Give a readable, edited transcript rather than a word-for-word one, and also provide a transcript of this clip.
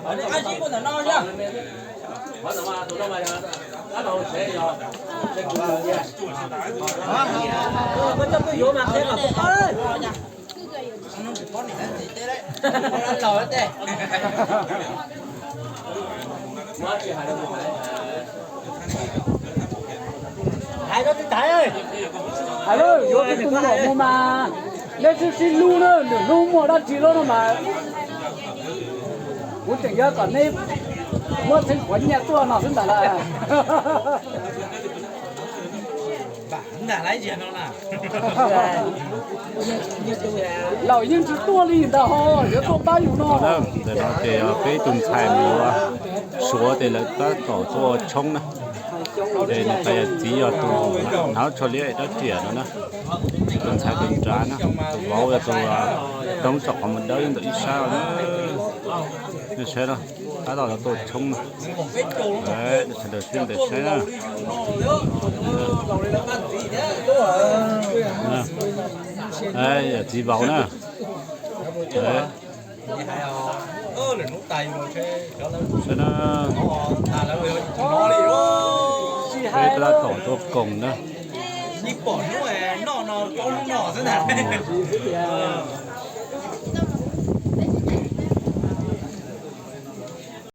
ăn chín con là no chưa? Có cho cái vô mặt thế mà có đấy. Ăn lẩu đấy. Hai đó cái trái ơi. Alo, vô cái tung bỏ mà lên xin xin lu nữa, lu mua đã chỉ nó mà muốn chẳng nhớ còn nếp mua thêm quấn nhà tua nào xin trả lại Bạn đã lấy gì nó nào? lẩu nhưng chỉ tua đi ta ho, chứ không bao nhiêu nó. Đó, để nó thì cái tuần xài mùa số thì là có tổ cho trống nè, để nó phải chỉ ở tụ nó cho liệt đất tiền nữa nè, tuần xài tuần trả nè, tụ bao giờ tụ đông sọc của mình đấy, tụ ít sao nữa, như thế đó, cái đó là tổ trống nè, đấy, để được xuyên để thế nè. Đây là chỉ bảo nè. Đấy. Cho nó đây là tổ tổ cùng đó. Đi bỏ nó nó có nó thế nào?